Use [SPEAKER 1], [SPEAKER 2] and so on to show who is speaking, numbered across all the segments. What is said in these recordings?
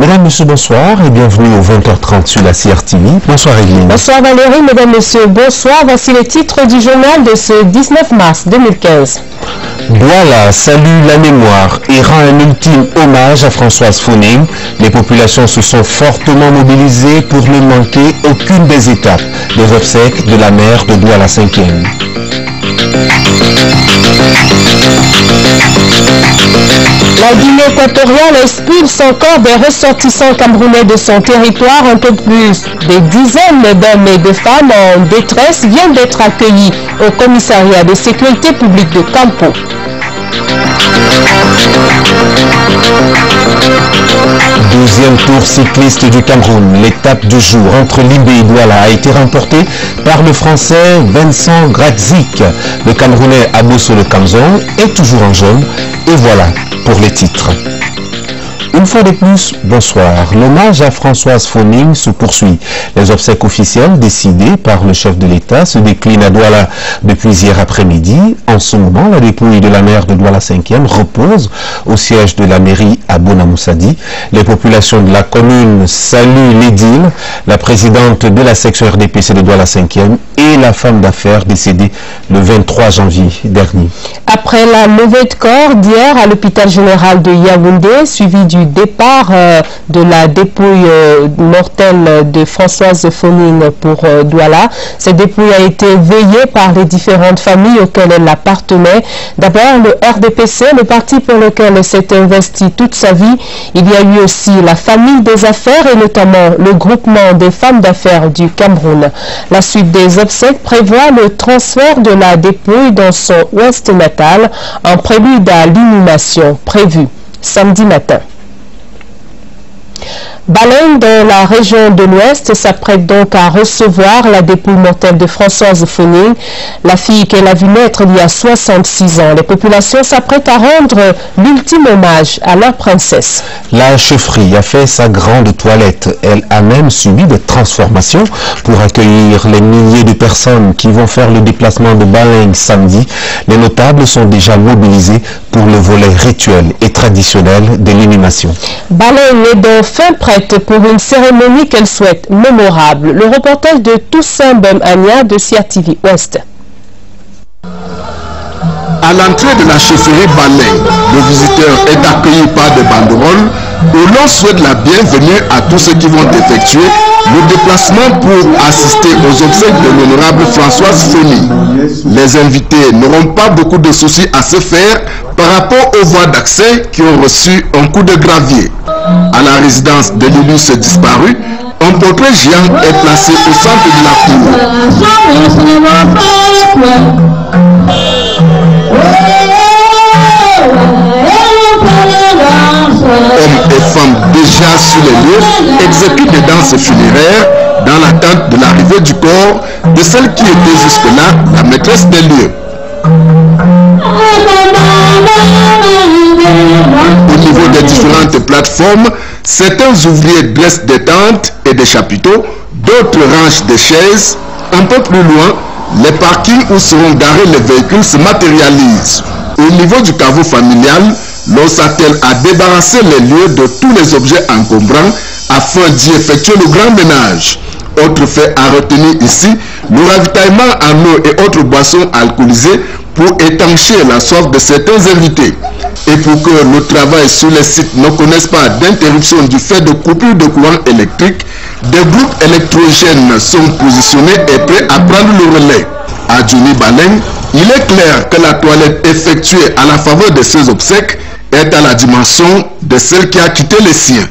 [SPEAKER 1] Mesdames, Messieurs, bonsoir et bienvenue au 20h30 sur la CRTV. Bonsoir Evelyne.
[SPEAKER 2] Bonsoir Valérie, Mesdames, Messieurs, bonsoir. Voici les titres du journal de ce 19 mars 2015.
[SPEAKER 1] Douala salue la mémoire et rend un ultime hommage à Françoise Phoning. Les populations se sont fortement mobilisées pour ne manquer aucune des étapes des obsèques de la mère de Douala 5e.
[SPEAKER 2] La Guinée équatoriale expulse encore des ressortissants camerounais de son territoire. Un peu plus des dizaines d'hommes et de femmes en détresse viennent d'être accueillis au commissariat de sécurité publique de Campo.
[SPEAKER 1] Deuxième tour cycliste du Cameroun. L'étape du jour entre Limbé et Douala a été remportée par le Français Vincent Gradzik. Le Camerounais Abosso Le Kamzon est toujours en jaune. Et voilà pour les titres. Une fois de plus, bonsoir. L'hommage à Françoise Phoning se poursuit. Les obsèques officielles décidées par le chef de l'État se déclinent à Douala depuis hier après-midi. En ce moment, la dépouille de la mère de Douala 5e repose au siège de la mairie à Bonamoussadi. Les populations de la commune saluent l'édile, la présidente de la section RDPC de Douala 5e et la femme d'affaires décédée le 23 janvier dernier.
[SPEAKER 2] Après la levée de corps d'hier à l'hôpital général de Yaoundé, suivi du départ de la dépouille mortelle de Françoise Phoning pour Douala, cette dépouille a été veillée par les différentes familles auxquelles elle appartenait. D'abord le RDPC, le parti pour lequel elle s'est investie toute sa vie. Il y a eu aussi la famille des affaires et notamment le groupement des femmes d'affaires du Cameroun. La suite des obsèques prévoit le transfert de la dépouille dans son ouest natal en prélude à l'inhumation prévue samedi matin. Baleine, dans la région de l'Ouest, s'apprête donc à recevoir la dépouille mortelle de Françoise Phoning, la fille qu'elle a vue naître il y a 66 ans. Les populations s'apprêtent à rendre l'ultime hommage à leur princesse.
[SPEAKER 1] La chefferie a fait sa grande toilette. Elle a même subi des transformations pour accueillir les milliers de personnes qui vont faire le déplacement de Baleine samedi. Les notables sont déjà mobilisés pour le volet rituel et traditionnel de l'inhumation.
[SPEAKER 2] Baleine est donc fin prête pour une cérémonie qu'elle souhaite mémorable. Le reportage de Toussaint Bemania de CRTV Ouest.
[SPEAKER 3] À l'entrée de la chefferie Baleine, le visiteur est accueilli par des banderoles où l'on souhaite la bienvenue à tous ceux qui vont effectuer le déplacement pour assister aux obsèques de l'honorable Françoise Phoning. Les invités n'auront pas beaucoup de soucis à se faire par rapport aux voies d'accès qui ont reçu un coup de gravier. À la résidence de l'illustre disparu, un portrait géant est placé au centre de la cour. Hommes et femmes déjà sur les lieux exécutent des danses funéraires dans l'attente de l'arrivée du corps de celle qui était jusque-là la maîtresse des lieux. Au niveau des différentes plateformes, certains ouvriers dressent des tentes et des chapiteaux, d'autres rangent des chaises. Un peu plus loin, les parkings où seront garés les véhicules se matérialisent. Au niveau du caveau familial, l'on s'attelle à débarrasser les lieux de tous les objets encombrants afin d'y effectuer le grand ménage. Autre fait à retenir ici, le ravitaillement en eau et autres boissons alcoolisées pour étancher la soif de certains invités. Et pour que le travail sur les sites ne connaisse pas d'interruption du fait de coupure de courant électrique, des groupes électrogènes sont positionnés et prêts à prendre le relais. À Johnny Baleine, il est clair que la toilette effectuée à la faveur de ces obsèques est à la dimension de celle qui a quitté les siens.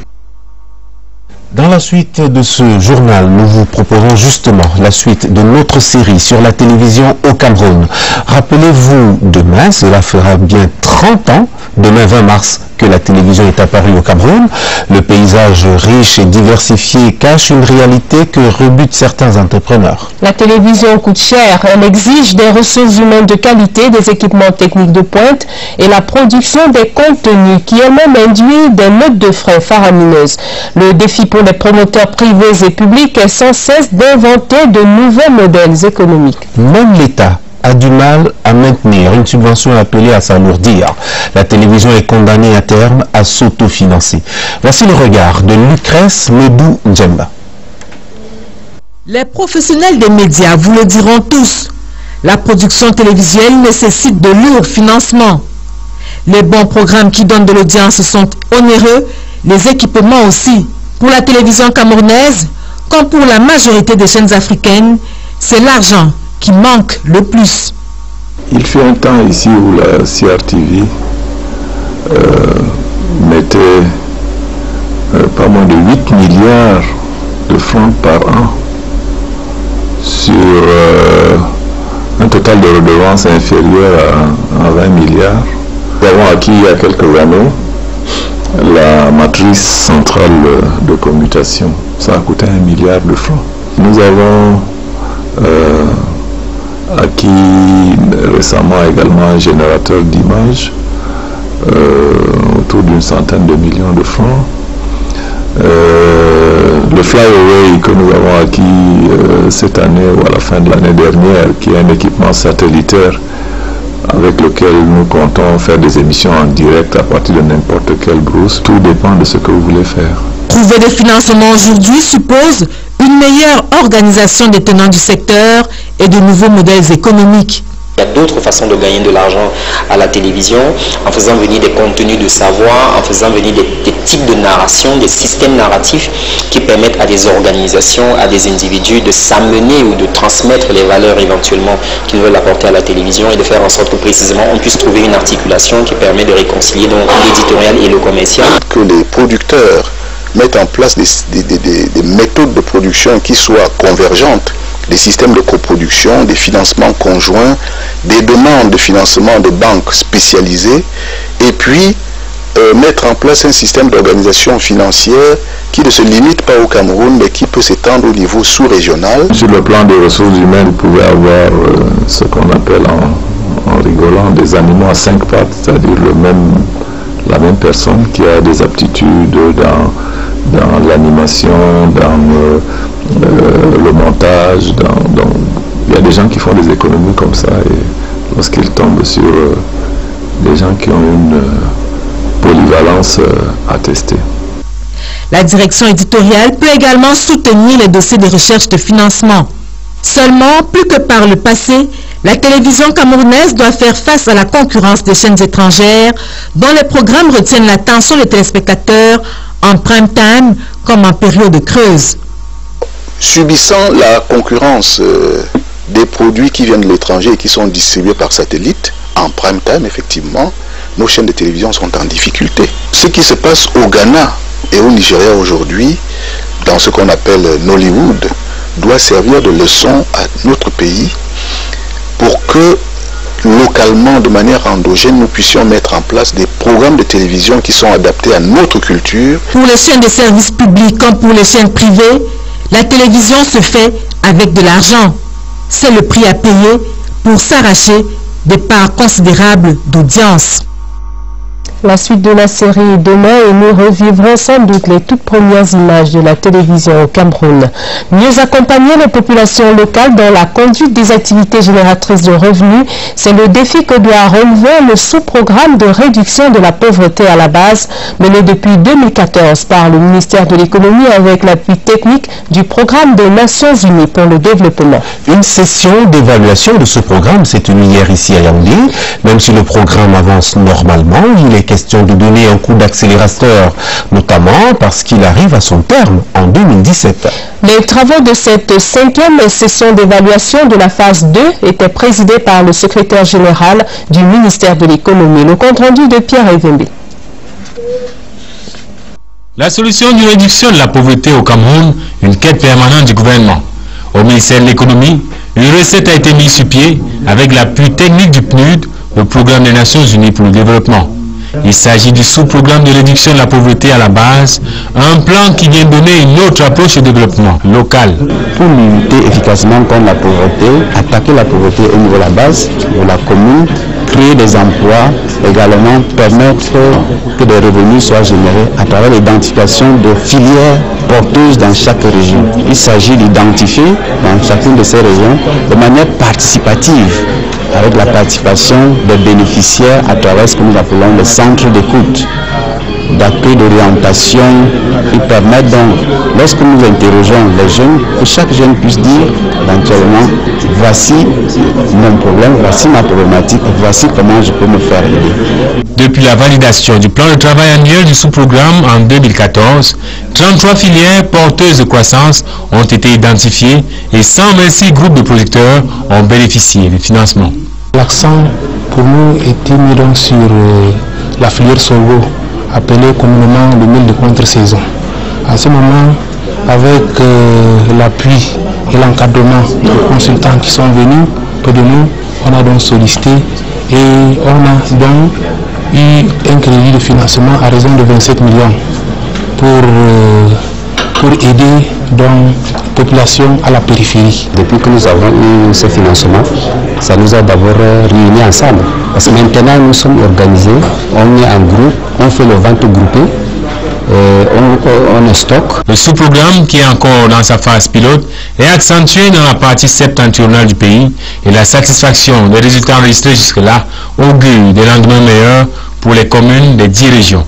[SPEAKER 1] Dans la suite de ce journal, nous vous proposons justement la suite de notre série sur la télévision au Cameroun. Rappelez-vous, demain, cela fera bien 30 ans, demain 20 mars, que la télévision est apparue au Cameroun. Le paysage riche et diversifié cache une réalité que rebutent certains entrepreneurs.
[SPEAKER 2] La télévision coûte cher. Elle exige des ressources humaines de qualité, des équipements techniques de pointe et la production des contenus qui elle-même induit des notes de frais faramineuses. Le défi pour les promoteurs privés et publics est sans cesse d'inventer de nouveaux modèles économiques.
[SPEAKER 1] Même l'État a du mal à maintenir une subvention appelée à s'alourdir. La télévision est condamnée à terme à s'autofinancer. Voici le regard de Lucrèce Medou Ndjemba.
[SPEAKER 4] Les professionnels des médias vous le diront tous. La production télévisuelle nécessite de lourds financements. Les bons programmes qui donnent de l'audience sont onéreux, les équipements aussi. Pour la télévision camerounaise, comme pour la majorité des chaînes africaines, c'est l'argent qui manque le plus.
[SPEAKER 5] Il fut un temps ici où la CRTV mettait pas moins de 8 milliards de francs par an sur un total de redevances inférieur à 20 milliards. Nous avons acquis il y a quelques années la matrice centrale de commutation. Ça a coûté 1 milliard de francs. Nous avons acquis récemment également un générateur d'images autour d'une centaine de millions de francs. Le Flyaway que nous avons acquis cette année ou à la fin de l'année dernière, qui est un équipement satellitaire avec lequel nous comptons faire des émissions en direct à partir de n'importe quelle brousse. Tout dépend de ce que vous voulez faire.
[SPEAKER 4] Trouver des financements aujourd'hui suppose une meilleure organisation des tenants du secteur et de nouveaux modèles économiques.
[SPEAKER 6] Il y a d'autres façons de gagner de l'argent à la télévision, en faisant venir des contenus de savoir, en faisant venir des types de narration, des systèmes narratifs qui permettent à des organisations, à des individus de s'amener ou de transmettre les valeurs éventuellement qu'ils veulent apporter à la télévision et de faire en sorte que précisément on puisse trouver une articulation qui permet de réconcilier donc l'éditorial et le commercial.
[SPEAKER 7] Que les producteurs mettent en place des méthodes de production qui soient convergentes, des systèmes de coproduction, des financements conjoints, des demandes de financement de banques spécialisées, et puis mettre en place un système d'organisation financière qui ne se limite pas au Cameroun, mais qui peut s'étendre au niveau sous-régional.
[SPEAKER 5] Sur le plan des ressources humaines, vous pouvez avoir ce qu'on appelle en rigolant des animaux à 5 pattes, c'est-à-dire la même personne qui a des aptitudes dans l'animation, dans le montage, il y a des gens qui font des économies comme ça, et lorsqu'ils tombent sur des gens qui ont une polyvalence attestée.
[SPEAKER 4] La direction éditoriale peut également soutenir les dossiers de recherche de financement. Seulement, plus que par le passé, la télévision camerounaise doit faire face à la concurrence des chaînes étrangères dont les programmes retiennent l'attention des téléspectateurs en prime time comme en période creuse.
[SPEAKER 7] Subissant la concurrence des produits qui viennent de l'étranger et qui sont distribués par satellite, en prime time, effectivement, nos chaînes de télévision sont en difficulté. Ce qui se passe au Ghana et au Nigeria aujourd'hui, dans ce qu'on appelle Nollywood, doit servir de leçon à notre pays pour que localement, de manière endogène, nous puissions mettre en place des programmes de télévision qui sont adaptés à notre culture.
[SPEAKER 4] Pour les chaînes de services publics comme pour les chaînes privées, la télévision se fait avec de l'argent. C'est le prix à payer pour s'arracher des parts considérables d'audience.
[SPEAKER 2] La suite de la série demain et nous revivrons sans doute les toutes premières images de la télévision au Cameroun. Mieux accompagner les populations locales dans la conduite des activités génératrices de revenus, c'est le défi que doit relever le sous-programme de réduction de la pauvreté à la base mené depuis 2014 par le ministère de l'économie avec l'appui technique du programme des Nations Unies pour le développement.
[SPEAKER 1] Une session d'évaluation de ce programme s'est tenue hier ici à Yaoundé. Même si le programme avance normalement, il est question de donner un coup d'accélérateur, notamment parce qu'il arrive à son terme en 2017.
[SPEAKER 2] Les travaux de cette 5e session d'évaluation de la phase 2 étaient présidés par le secrétaire général du ministère de l'économie. Le compte-rendu de Pierre Evembe.
[SPEAKER 8] La solution d'une réduction de la pauvreté au Cameroun, une quête permanente du gouvernement. Au ministère de l'économie, une recette a été mise sur pied avec l'appui technique du PNUD, le programme des Nations Unies pour le développement. Il s'agit du sous-programme de réduction de la pauvreté à la base, un plan qui vient donner une autre approche au développement local.
[SPEAKER 9] Pour lutter efficacement contre la pauvreté, attaquer la pauvreté au niveau de la base, de la commune, créer des emplois, également permettre que des revenus soient générés à travers l'identification de filières porteuses dans chaque région. Il s'agit d'identifier dans chacune de ces régions de manière participative, avec la participation des bénéficiaires à travers ce que nous appelons les centres d'écoute, d'accueil, d'orientation. Ils permettent donc, lorsque nous interrogeons les jeunes, que chaque jeune puisse dire éventuellement, voici mon problème, voici ma problématique, voici comment je peux me faire aider.
[SPEAKER 8] Depuis la validation du plan de travail annuel du sous-programme en 2014, 33 filières porteuses de croissance ont été identifiées et 126 groupes de producteurs ont bénéficié du financement.
[SPEAKER 10] L'accent pour nous était mis donc sur la filière sorgho, appelée communément le mil de contre-saison. À ce moment, avec l'appui et l'encadrement des consultants qui sont venus près de nous, on a donc sollicité et on a donc eu un crédit de financement à raison de 27 millions pour aider donc la population à la périphérie.
[SPEAKER 9] Depuis que nous avons eu ce financement, ça nous a d'abord réunis ensemble. Parce que maintenant nous sommes organisés, on est en groupe, on fait le vente groupée, on stocke.
[SPEAKER 8] Le sous-programme, qui est encore dans sa phase pilote, est accentué dans la partie septentrionale du pays et la satisfaction des résultats enregistrés jusque-là augure des lendemains meilleurs pour les communes des 10 régions.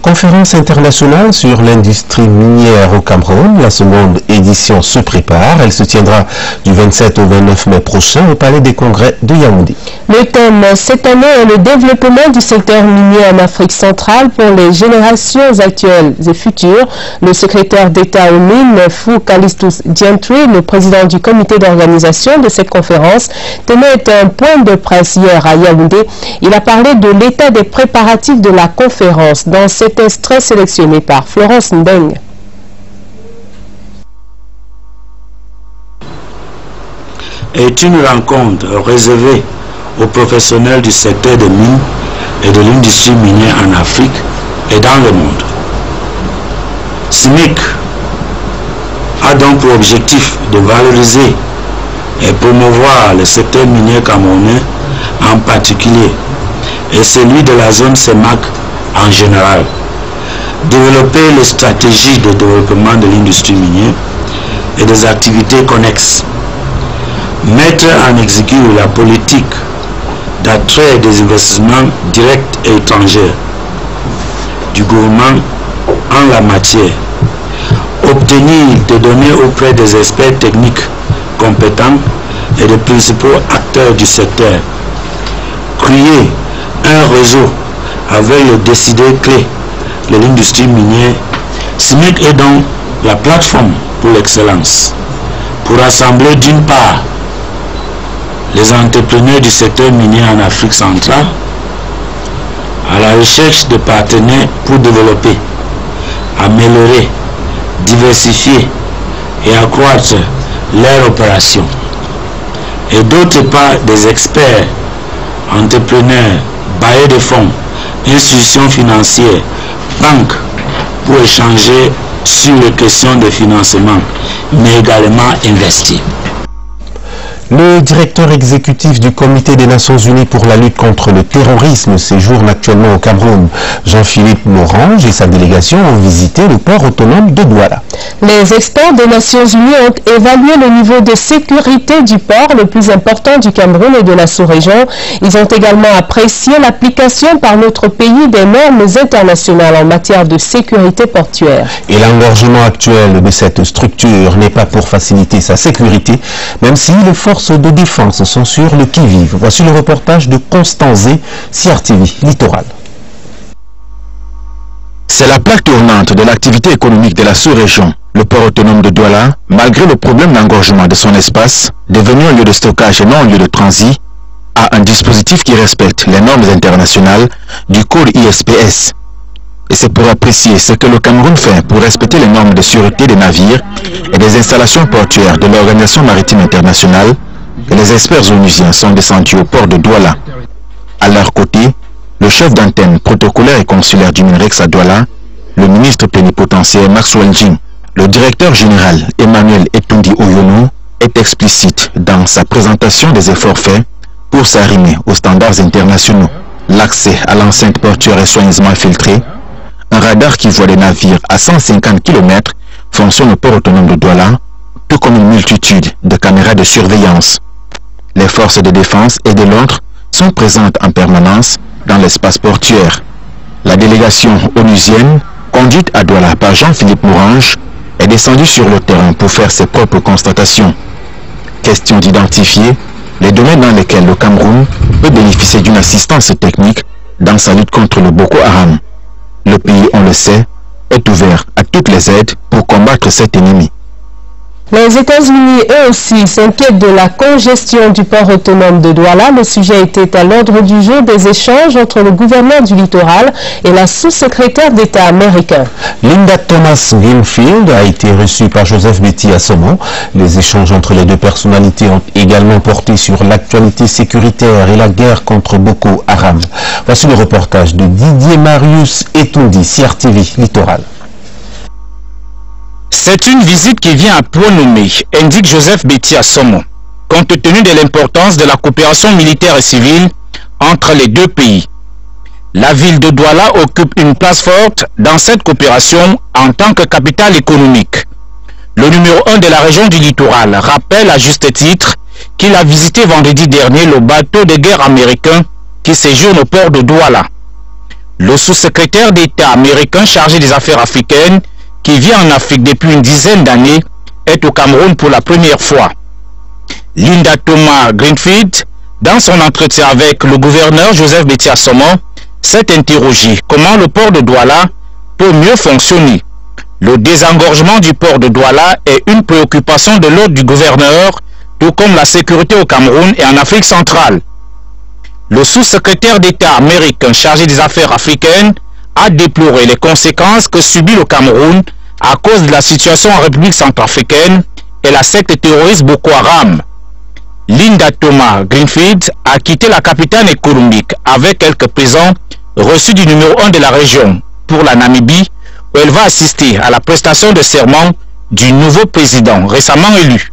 [SPEAKER 1] Conférence internationale sur l'industrie minière au Cameroun. La seconde édition se prépare. Elle se tiendra du 27 au 29 mai prochain au Palais des Congrès de Yaoundé.
[SPEAKER 2] Le thème cette année est le développement du secteur minier en Afrique centrale pour les générations actuelles et futures. Le secrétaire d'État aux mines, Fou Calistus Gentry, le président du comité d'organisation de cette conférence, tenait un point de presse hier à Yaoundé. Il a parlé de l'état des préparatifs de la conférence dans cet extrait sélectionné par Florence Mbeng.
[SPEAKER 11] Est une rencontre réservée aux professionnels du secteur des mines et de l'industrie minière en Afrique et dans le monde. CIMIC a donc pour objectif de valoriser et promouvoir le secteur minier camerounais en particulier et celui de la zone CEMAC en général. Développer les stratégies de développement de l'industrie minière et des activités connexes. Mettre en exécution la politique d'attrait des investissements directs et étrangers du gouvernement en la matière. Obtenir des données auprès des experts techniques compétents et des principaux acteurs du secteur. Créer un réseau avec les décideurs clés de l'industrie minière. CIMIC est donc la plateforme pour l'excellence, pour rassembler d'une part les entrepreneurs du secteur minier en Afrique centrale à la recherche de partenaires pour développer, améliorer, diversifier et accroître leurs opérations, et d'autre part des experts, entrepreneurs, bailleurs de fonds, institutions financières, banques, pour échanger sur les questions de financement, mais également investir.
[SPEAKER 1] Le directeur exécutif du Comité des Nations Unies pour la lutte contre le terrorisme séjourne actuellement au Cameroun. Jean-Philippe Morange et sa délégation ont visité le port autonome de Douala.
[SPEAKER 2] Les experts des Nations Unies ont évalué le niveau de sécurité du port le plus important du Cameroun et de la sous-région. Ils ont également apprécié l'application par notre pays des normes internationales en matière de sécurité portuaire.
[SPEAKER 1] Et l'engorgement actuel de cette structure n'est pas pour faciliter sa sécurité, même si les forces de défense sont sur le qui-vive. Voici le reportage de Constant Zé, CRTV Littoral.
[SPEAKER 12] C'est la plaque tournante de l'activité économique de la sous-région. Le port autonome de Douala, malgré le problème d'engorgement de son espace, devenu un lieu de stockage et non un lieu de transit, a un dispositif qui respecte les normes internationales du code ISPS. Et c'est pour apprécier ce que le Cameroun fait pour respecter les normes de sûreté des navires et des installations portuaires de l'Organisation maritime internationale que les experts onusiens sont descendus au port de Douala. À leur côté, le chef d'antenne protocolaire et consulaire du MINREX à Douala, le ministre plénipotentiaire Maxwell Jing, le directeur général Emmanuel Etundi Oyono est explicite dans sa présentation des efforts faits pour s'arrimer aux standards internationaux. L'accès à l'enceinte portuaire est soigneusement filtré. Un radar qui voit les navires à 150 km fonctionne au port autonome de Douala, tout comme une multitude de caméras de surveillance. Les forces de défense et de l'ordre sont présentes en permanence dans l'espace portuaire. La délégation onusienne, conduite à Douala par Jean-Philippe Mourange, est descendue sur le terrain pour faire ses propres constatations. Question d'identifier les domaines dans lesquels le Cameroun peut bénéficier d'une assistance technique dans sa lutte contre le Boko Haram. Le pays, on le sait, est ouvert à toutes les aides pour combattre cet ennemi.
[SPEAKER 2] Les États-Unis, eux aussi, s'inquiètent de la congestion du port autonome de Douala. Le sujet était à l'ordre du jour des échanges entre le gouverneur du littoral et la sous-secrétaire d'État américain.
[SPEAKER 1] Linda Thomas-Greenfield a été reçue par Joseph Betty Assomo. Les échanges entre les deux personnalités ont également porté sur l'actualité sécuritaire et la guerre contre Boko Haram. Voici le reportage de Didier Marius Etoundi, CRTV Littoral.
[SPEAKER 13] C'est une visite qui vient à point nommé, indique Joseph Betty Assomo, compte tenu de l'importance de la coopération militaire et civile entre les deux pays. La ville de Douala occupe une place forte dans cette coopération en tant que capitale économique. Le numéro 1 de la région du littoral rappelle à juste titre qu'il a visité vendredi dernier le bateau de guerre américain qui séjourne au port de Douala. Le sous-secrétaire d'État américain chargé des affaires africaines qui vit en Afrique depuis une dizaine d'années, est au Cameroun pour la première fois. Linda Thomas-Greenfield, dans son entretien avec le gouverneur Joseph Betty Assomo, s'est interrogé comment le port de Douala peut mieux fonctionner. Le désengorgement du port de Douala est une préoccupation de l'ordre du gouverneur, tout comme la sécurité au Cameroun et en Afrique centrale. Le sous-secrétaire d'État américain chargé des affaires africaines a déploré les conséquences que subit le Cameroun à cause de la situation en République centrafricaine et la secte terroriste Boko Haram. Linda Thomas-Greenfield a quitté la capitale économique avec quelques présents reçus du numéro 1 de la région pour la Namibie, où elle va assister à la prestation de serment du nouveau président récemment élu.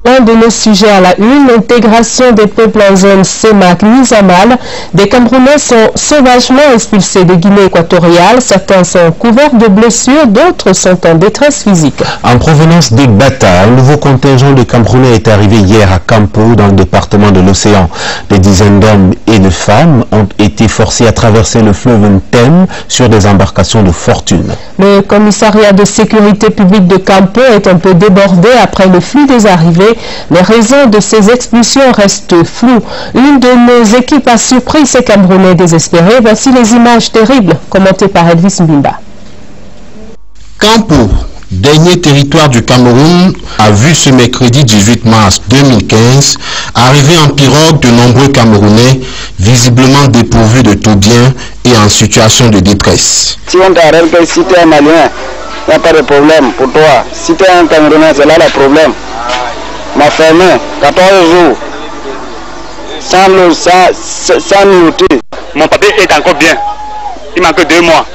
[SPEAKER 2] Un de nos sujets à la une, l'intégration des peuples en zone CEMAC mise à mal. Des Camerounais sont sauvagement expulsés de Guinée équatoriale. Certains sont couverts de blessures, d'autres sont en détresse physique.
[SPEAKER 1] En provenance de Bata, un nouveau contingent de Camerounais est arrivé hier à Campo, dans le département de l'Océan. Des dizaines d'hommes et de femmes ont été forcés à traverser le fleuve Ntem sur des embarcations de fortune.
[SPEAKER 2] Le commissariat de sécurité publique de Campo est un peu débordé après le flux des arrivées. Les raisons de ces expulsions restent floues. Une de nos équipes a surpris ces Camerounais désespérés. Voici les images terribles commentées par Elvis Mbimba.
[SPEAKER 14] Campo, dernier territoire du Cameroun, a vu ce mercredi 18 mars 2015 arriver en pirogue de nombreux Camerounais visiblement dépourvus de tout bien et en situation de détresse.
[SPEAKER 15] Si on t'arrête que si tu es un Malien, il n'y a pas de problème pour toi. Si tu es un Camerounais, c'est là le problème. M'a fermé 14 jours sans nourriture.
[SPEAKER 16] Mon papier est encore bien. Il manque 2 mois.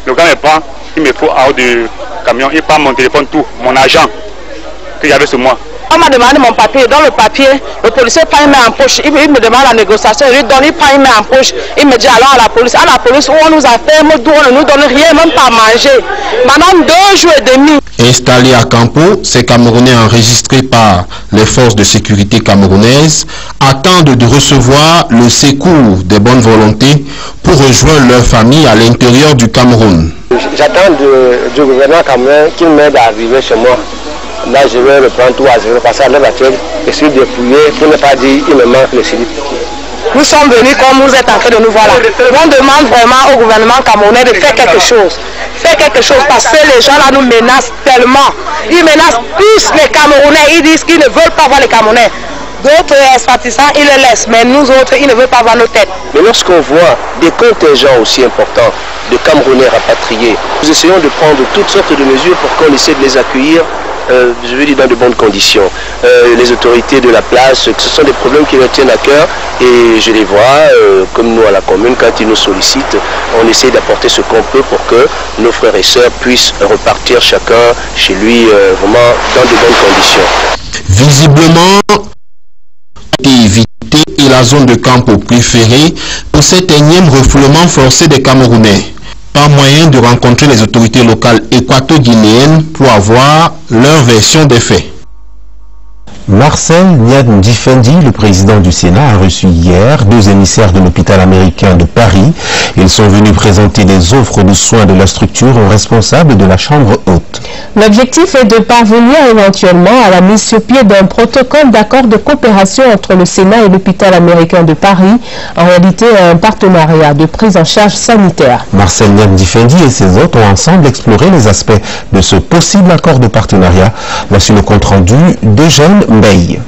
[SPEAKER 16] Le gars me prend, il me faut hors du camion, il prend mon téléphone, tout, mon argent que j'avais sur moi.
[SPEAKER 17] On m'a demandé mon papier. Dans le papier, le policier prend une main en poche. Il me demande la négociation. Il donne, il prend une main en poche. Il me dit alors à la police. À la police où on nous enferme, d'où on ne nous donne rien, même pas à manger. Maintenant 2 jours et demi.
[SPEAKER 14] Installés à Campo, ces Camerounais enregistrés par les forces de sécurité camerounaises attendent de recevoir le secours des bonnes volontés pour rejoindre leur famille à l'intérieur du Cameroun.
[SPEAKER 15] J'attends du gouvernement camerounais qu'il m'aide à arriver chez moi. Là, je vais reprendre tout à zéro, passer à la voiture et suis dépouillé pour ne pas dire qu'il me manque le slip.
[SPEAKER 17] Nous sommes venus comme vous êtes en train de nous voir là. On demande vraiment au gouvernement camerounais de faire quelque chose. Faire quelque chose parce que les gens là nous menacent tellement. Ils menacent plus les Camerounais. Ils disent qu'ils ne veulent pas voir les Camerounais. D'autres expatriants, ils les laissent. Mais nous autres, ils ne veulent pas voir nos têtes.
[SPEAKER 15] Mais lorsqu'on voit des contingents aussi importants de Camerounais rapatriés, nous essayons de prendre toutes sortes de mesures pour qu'on essaie de les accueillir. Je veux dire dans de bonnes conditions. Les autorités de la place, ce sont des problèmes qui leur tiennent à cœur et je les vois, comme nous à la commune, quand ils nous sollicitent, on essaie d'apporter ce qu'on peut pour que nos frères et sœurs puissent repartir chacun chez lui vraiment dans de bonnes conditions.
[SPEAKER 14] Visiblement, évité la zone de Campo préférée pour cet énième refoulement forcé des Camerounais. Pas moyen de rencontrer les autorités locales équato-guinéennes pour avoir leur version des faits.
[SPEAKER 1] Marcel Niang-Difendi, le président du Sénat, a reçu hier 2 émissaires de l'hôpital américain de Paris. Ils sont venus présenter des offres de soins de la structure aux responsables de la Chambre haute.
[SPEAKER 2] L'objectif est de parvenir éventuellement à la mise sur pied d'un protocole d'accord de coopération entre le Sénat et l'hôpital américain de Paris, en réalité un partenariat de prise en charge sanitaire.
[SPEAKER 1] Marcel Niang-Difendi et ses hôtes ont ensemble exploré les aspects de ce possible accord de partenariat. Voici le compte-rendu d'Eugène Mbaye.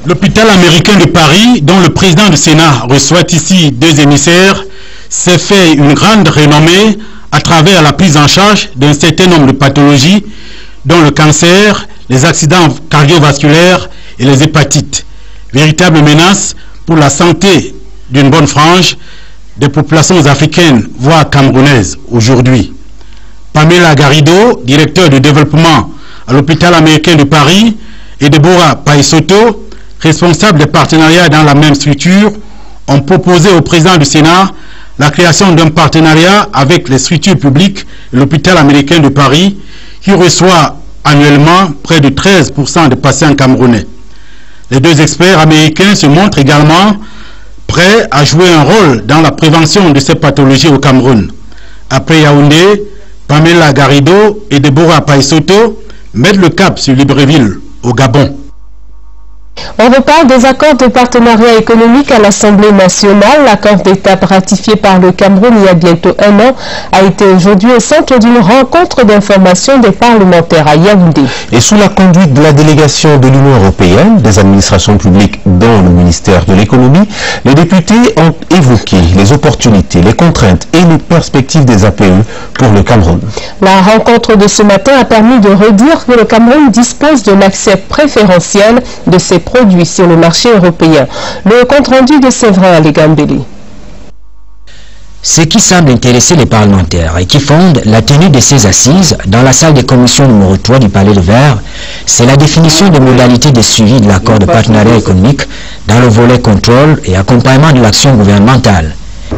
[SPEAKER 18] L'hôpital américain de Paris, dont le président du Sénat reçoit ici 2 émissaires, s'est fait une grande renommée à travers la prise en charge d'un certain nombre de pathologies, dont le cancer, les accidents cardiovasculaires et les hépatites. Véritable menace pour la santé d'une bonne frange des populations africaines, voire camerounaises, aujourd'hui. Pamela Garrido, directeur du développement à l'hôpital américain de Paris, et Deborah Paisoto, responsable des partenariats dans la même structure, ont proposé au président du Sénat la création d'un partenariat avec les structures publiques et l'hôpital américain de Paris, qui reçoit annuellement près de 13% des patients camerounais. Les 2 experts américains se montrent également prêts à jouer un rôle dans la prévention de ces pathologies au Cameroun. Après Yaoundé, Pamela Garrido et Deborah Paisoto mettent le cap sur Libreville, au Gabon.
[SPEAKER 2] On reparle des accords de partenariat économique à l'Assemblée nationale. L'accord d'étape ratifié par le Cameroun il y a bientôt 1 an a été aujourd'hui au centre d'une rencontre d'information des parlementaires à Yaoundé.
[SPEAKER 1] Et sous la conduite de la délégation de l'Union européenne, des administrations publiques dont le ministère de l'économie, les députés ont évoqué les opportunités, les contraintes et les perspectives des APE pour le Cameroun.
[SPEAKER 2] La rencontre de ce matin a permis de redire que le Cameroun dispose d'un accès préférentiel de ses produits sur le marché européen. Le compte-rendu de Séverin Legambeli.
[SPEAKER 19] Ce qui semble intéresser les parlementaires et qui fonde la tenue de ces assises dans la salle des commissions numéro 3 du Palais de Verre, c'est la définition des modalités de suivi de l'accord de partenariat économique dans le volet contrôle et accompagnement de l'action gouvernementale.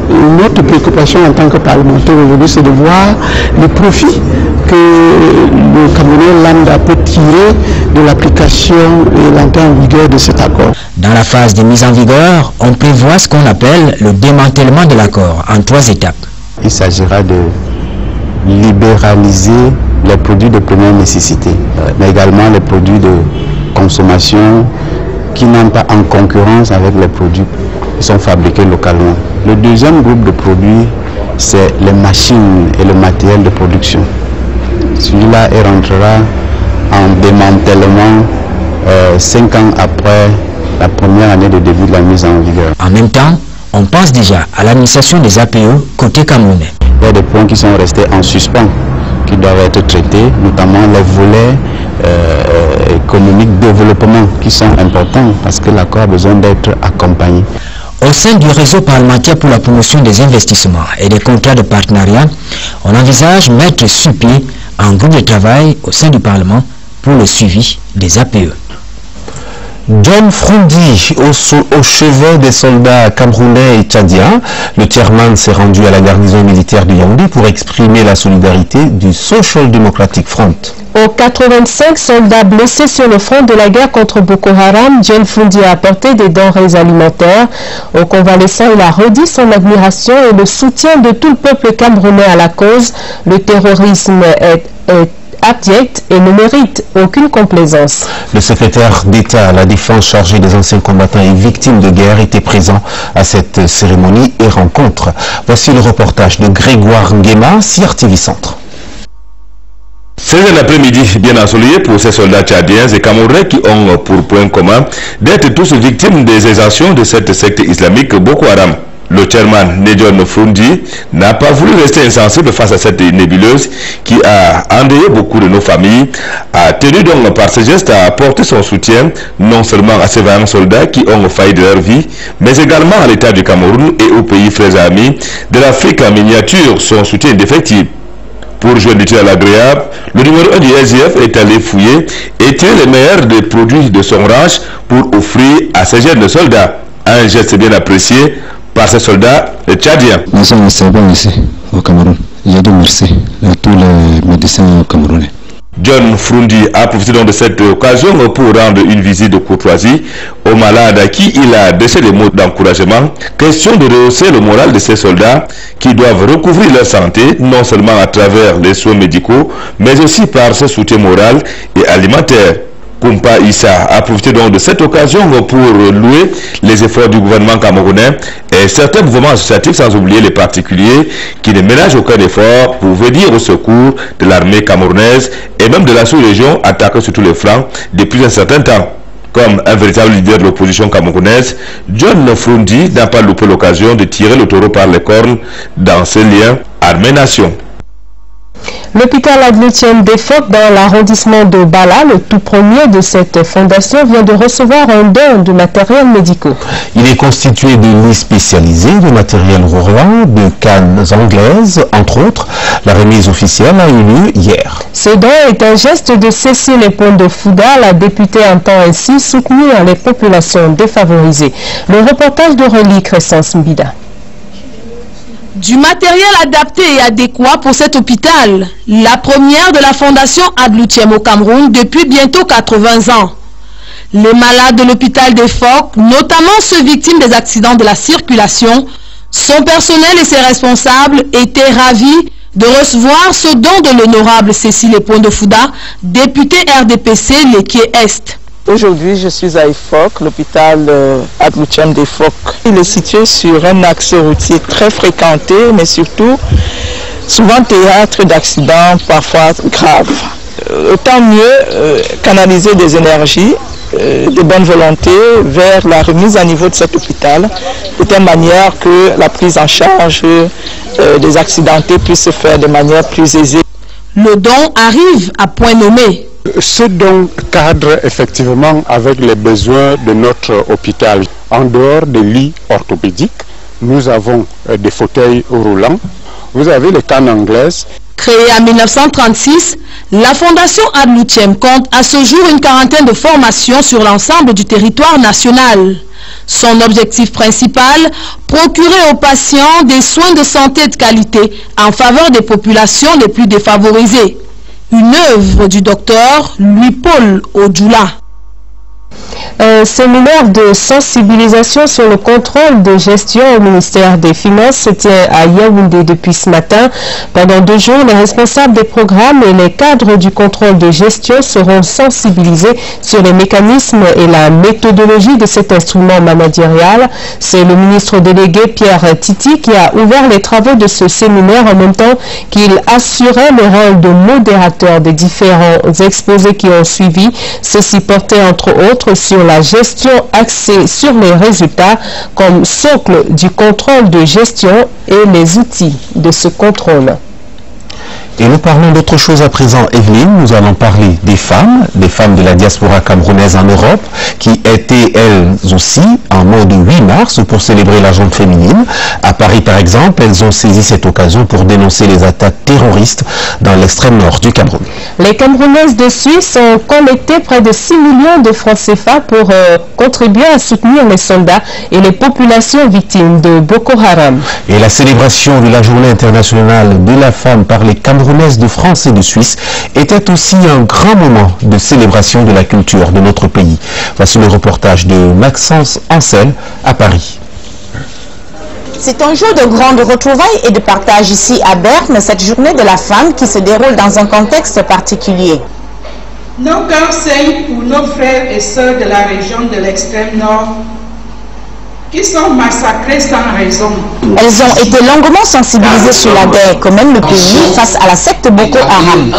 [SPEAKER 20] Notre préoccupation en tant que parlementaire aujourd'hui, c'est de voir le profit que le Camerounais lambda peut tirer de l'application et l'entrée en vigueur de cet accord.
[SPEAKER 19] Dans la phase de mise en vigueur, on prévoit ce qu'on appelle le démantèlement de l'accord en 3 étapes.
[SPEAKER 9] Il s'agira de libéraliser les produits de première nécessité, mais également les produits de consommation qui n'entrent pas en concurrence avec les produits qui sont fabriqués localement. Le deuxième groupe de produits, c'est les machines et le matériel de production. Celui-là rentrera en démantèlement 5 ans après la première année de début de la mise en vigueur.
[SPEAKER 19] En même temps, on pense déjà à l'administration des APE côté camerounais.
[SPEAKER 9] Il y a des points qui sont restés en suspens, qui doivent être traités, notamment les volets économiques développement qui sont importants parce que l'accord a besoin d'être accompagné.
[SPEAKER 19] Au sein du réseau parlementaire pour la promotion des investissements et des contrats de partenariat, on envisage mettre sur pied un groupe de travail au sein du Parlement pour le suivi des APE.
[SPEAKER 1] John Frundi, au chevet des soldats camerounais et tchadiens, le chairman s'est rendu à la garnison militaire de Yaoundé pour exprimer la solidarité du Social Democratic Front.
[SPEAKER 2] Aux 85 soldats blessés sur le front de la guerre contre Boko Haram, John Frundi a apporté des denrées alimentaires. Aux convalescents, il a redit son admiration et le soutien de tout le peuple camerounais à la cause. Le terrorisme est abject et ne mérite aucune complaisance.
[SPEAKER 1] Le secrétaire d'État à la Défense chargé des anciens combattants et victimes de guerre était présent à cette cérémonie et rencontre. Voici le reportage de Grégoire Nguema, CRTV Centre.
[SPEAKER 21] C'est l'après-midi bien ensoleillé pour ces soldats tchadiens et camerounais qui ont pour point commun d'être tous victimes des exactions de cette secte islamique Boko Haram. Le chairman John Frundi n'a pas voulu rester insensible face à cette nébuleuse qui a endeuillé beaucoup de nos familles, a tenu donc par ce geste à apporter son soutien non seulement à ces 20 soldats qui ont failli de leur vie, mais également à l'État du Cameroun et aux pays frères et amis de l'Afrique en miniature, son soutien indéfectible. Pour jouer l'utile à l'agréable, le numéro 1 du SDF est allé fouiller et tirer les meilleurs des produits de son ranch pour offrir à ces jeunes soldats. Un geste bien apprécié par ces soldats tchadiens.
[SPEAKER 3] Nous sommes ici au Cameroun. Je dis merci à tous les médecins camerounais.
[SPEAKER 21] John Frundi a profité donc de cette occasion pour rendre une visite de courtoisie aux malades à qui il a adressé des mots d'encouragement. Question de rehausser le moral de ces soldats qui doivent recouvrir leur santé, non seulement à travers les soins médicaux, mais aussi par ce soutien moral et alimentaire. Kumpa Issa a profité donc de cette occasion pour louer les efforts du gouvernement camerounais et certains mouvements associatifs, sans oublier les particuliers qui ne ménagent aucun effort pour venir au secours de l'armée camerounaise et même de la sous-région attaquée sur tous les flancs depuis un certain temps. Comme un véritable leader de l'opposition camerounaise, John Frundi n'a pas loupé l'occasion de tirer le taureau par les cornes dans ce lien armée-nation.
[SPEAKER 2] L'hôpital Adlutième des Phoques dans l'arrondissement de Bala, le tout premier de cette fondation, vient de recevoir un don de matériel médical.
[SPEAKER 1] Il est constitué de lits spécialisés, de matériel roulant, de cannes anglaises, entre autres. La remise officielle a eu lieu hier.
[SPEAKER 2] Ce don est un geste de Cécile Epondofouda, la députée entend ainsi soutenir les populations défavorisées. Le reportage de Relique Crescence Mbida.
[SPEAKER 22] Du matériel adapté et adéquat pour cet hôpital, la première de la fondation Adlutième au Cameroun depuis bientôt 80 ans. Les malades de l'hôpital des Phoques, notamment ceux victimes des accidents de la circulation, son personnel et ses responsables étaient ravis de recevoir ce don de l'honorable Cécile Epondofouda, députée RDPC Léquier-Est.
[SPEAKER 23] Aujourd'hui, je suis à Efok, l'hôpital Adlutième des Phoques. Il est situé sur un axe routier très fréquenté, mais surtout souvent théâtre d'accidents parfois graves. Autant mieux canaliser des énergies, de bonne volonté vers la remise à niveau de cet hôpital, de telle manière que la prise en charge des accidentés puisse se faire de manière plus aisée.
[SPEAKER 22] Le don arrive à point nommé.
[SPEAKER 24] Ce don cadre effectivement avec les besoins de notre hôpital. En dehors des lits orthopédiques, nous avons des fauteuils roulants, vous avez les cannes anglaises.
[SPEAKER 22] Créée en 1936, la Fondation Adlutième compte à ce jour une quarantaine de formations sur l'ensemble du territoire national. Son objectif principal, procurer aux patients des soins de santé de qualité en faveur des populations les plus défavorisées. Une œuvre du docteur Louis-Paul Odjoula.
[SPEAKER 2] Un séminaire de sensibilisation sur le contrôle de gestion au ministère des Finances se tient à Yaoundé depuis ce matin. Pendant 2 jours, les responsables des programmes et les cadres du contrôle de gestion seront sensibilisés sur les mécanismes et la méthodologie de cet instrument managérial. C'est le ministre délégué Pierre Titi qui a ouvert les travaux de ce séminaire en même temps qu'il assurait le rôle de modérateur des différents exposés qui ont suivi. Ceci portait entre autres sur la gestion axée sur les résultats comme socle du contrôle de gestion et les outils de ce contrôle.
[SPEAKER 1] Et nous parlons d'autre chose à présent, Evelyne. Nous allons parler des femmes de la diaspora camerounaise en Europe, qui étaient elles aussi en mode 8 mars pour célébrer la Journée féminine. À Paris, par exemple, elles ont saisi cette occasion pour dénoncer les attaques terroristes dans l'extrême nord du Cameroun.
[SPEAKER 2] Les Camerounaises de Suisse ont collecté près de 6 millions de francs CFA pour contribuer à soutenir les soldats et les populations victimes de Boko Haram.
[SPEAKER 1] Et la célébration de la Journée internationale de la femme par les Camerounaises de France et de Suisse était aussi un grand moment de célébration de la culture de notre pays. Voici le reportage de Maxence Ancel à Paris.
[SPEAKER 25] C'est un jour de grande retrouvailles et de partage ici à Berne, cette journée de la femme qui se déroule dans un contexte particulier.
[SPEAKER 26] Nos cœurs saignent pour nos frères et sœurs de la région de l'extrême nord qui sont massacrés sans raison.
[SPEAKER 25] Elles ont été longuement sensibilisées sur la guerre que mène le pays face à la secte Boko Haram.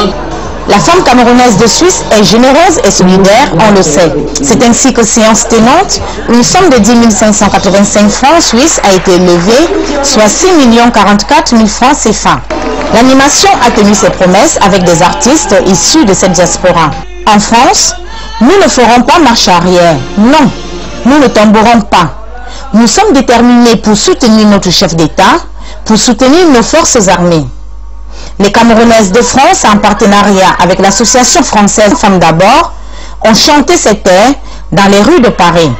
[SPEAKER 25] La femme camerounaise de Suisse est généreuse et solidaire, on le sait. C'est ainsi que séance tenante, une somme de 10 585 francs suisses a été levée, soit 6 44 000 francs CFA. L'animation a tenu ses promesses avec des artistes issus de cette diaspora. En France, nous ne ferons pas marche arrière. Non, nous ne tomberons pas. Nous sommes déterminés pour soutenir notre chef d'État, pour soutenir nos forces armées. Les Camerounaises de France, en partenariat avec l'association française Femmes d'abord, ont chanté cet air dans les rues de Paris.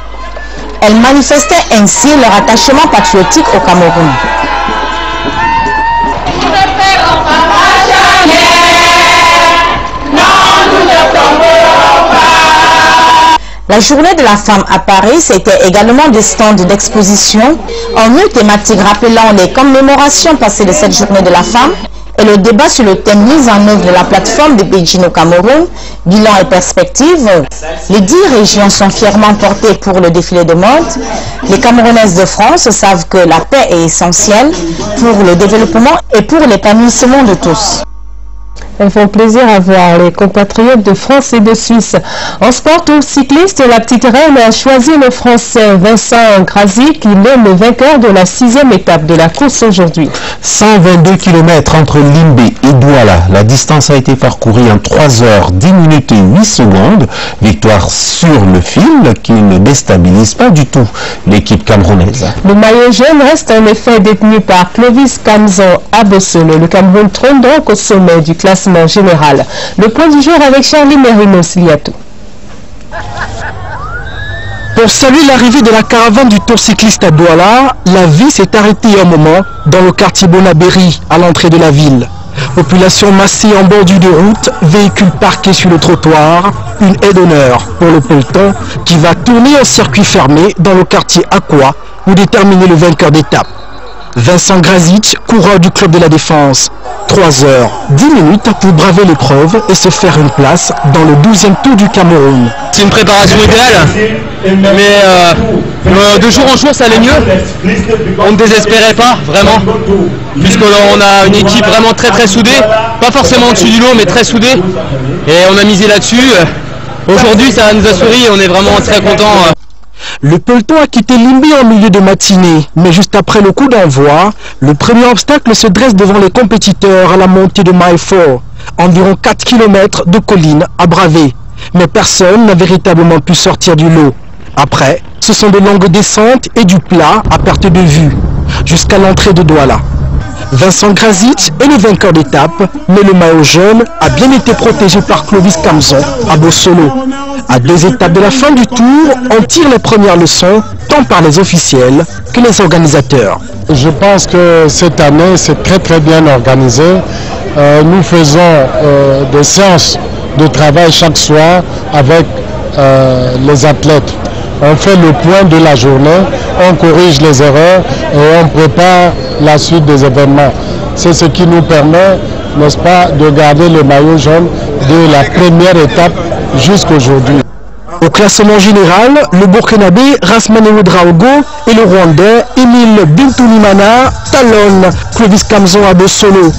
[SPEAKER 25] Elles manifestaient ainsi leur attachement patriotique au Cameroun. La journée de la femme à Paris, c'était également des stands d'exposition en une thématique rappelant les commémorations passées de cette journée de la femme et le débat sur le thème mise en œuvre de la plateforme de Beijing au Cameroun, bilan et perspective. Les 10 régions sont fièrement portées pour le défilé de mode. Les Camerounaises de France savent que la paix est essentielle pour le développement et pour l'épanouissement de tous.
[SPEAKER 2] Elles font plaisir à voir les compatriotes de France et de Suisse. En sport ou cycliste, la petite reine a choisi le Français Vincent Grazi qui est le vainqueur de la 6e étape de la course aujourd'hui.
[SPEAKER 1] 122 km entre Limbé et Douala. La distance a été parcourue en 3 heures 10 minutes et 8 secondes. Victoire sur le fil qui ne déstabilise pas du tout l'équipe camerounaise.
[SPEAKER 2] Le maillot jaune reste en effet détenu par Clovis Kamzon Abosolo. Le Cameroun trône donc au sommet du classement général. Le point du jour avec Charlie Merinos Liatou.
[SPEAKER 4] Pour saluer l'arrivée de la caravane du Tour cycliste à Douala, la vie s'est arrêtée un moment dans le quartier Bonabéry, à l'entrée de la ville. Population massée en bordure de route, véhicules parqués sur le trottoir, une aide d'honneur pour le peloton qui va tourner en circuit fermé dans le quartier Aqua pour déterminer le vainqueur d'étape. Vincent Grazic, coureur du club de la Défense. 3 heures, 10 minutes pour braver l'épreuve et se faire une place dans le 12e Tour du Cameroun.
[SPEAKER 5] C'est une préparation idéale, mais de jour en jour ça allait mieux. On ne désespérait pas, vraiment, puisqu'on a une équipe vraiment très soudée, pas forcément au-dessus du lot, mais très soudée, et on a misé là-dessus. Aujourd'hui ça nous a souri et on est vraiment très contents.
[SPEAKER 4] Le peloton a quitté Limbé en milieu de matinée, mais juste après le coup d'envoi, le premier obstacle se dresse devant les compétiteurs à la montée de Maïfort. Environ 4 km de collines à braver, mais personne n'a véritablement pu sortir du lot. Après, ce sont de longues descentes et du plat à perte de vue, jusqu'à l'entrée de Douala. Vincent Grazic est le vainqueur d'étape, mais le maillot jaune a bien été protégé par Clovis Kamzon à Bossolo. À 2 étapes de la fin du tour, on tire les premières leçons, tant par les officiels que les organisateurs.
[SPEAKER 24] Je pense que cette année, c'est très bien organisé. Nous faisons des séances de travail chaque soir avec les athlètes. On fait le point de la journée, on corrige les erreurs et on prépare la suite des événements. C'est ce qui nous permet, n'est-ce pas, de garder le maillot jaune de la première étape jusqu'aujourd'hui.
[SPEAKER 4] Au classement général, le Burkinabé Rasmane Ouedraogo et le Rwandais Emile Bintounimana talonnent Clovis Kamzon à Bossolo.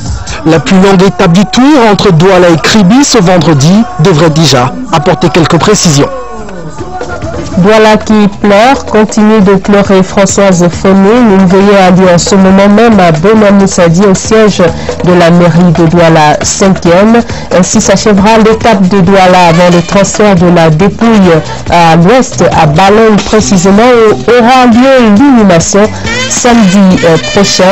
[SPEAKER 4] La plus longue étape du tour entre Douala et Kribi ce vendredi devrait déjà apporter quelques précisions.
[SPEAKER 2] Douala qui pleure, continue de pleurer Françoise Fonine. Une veillée a lieu en ce moment même à Bonamoussadi au siège de la mairie de Douala 5e. Ainsi s'achèvera l'étape de Douala avant le transfert de la dépouille à l'ouest, à Ballon précisément, où aura lieu l'inhumation samedi prochain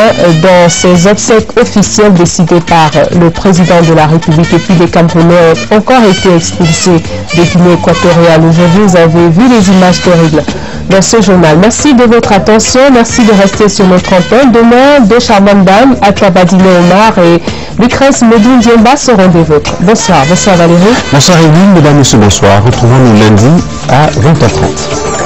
[SPEAKER 2] dans ces obsèques officielles décidées par le président de la République. Et puis les Camerounais ont encore été expulsés de Guinée équatoriale. Aujourd'hui, vous avez vu les images terribles dans ce journal. Merci de votre attention, merci de rester sur notre antenne. Demain, deux charmantes dames, Atlabadine Omar et Lucrèce Medou Diemba seront des vôtres. Bonsoir Valérie.
[SPEAKER 1] Bonsoir Evelyne, mesdames et messieurs, bonsoir. Retrouvons-nous lundi à 20h30.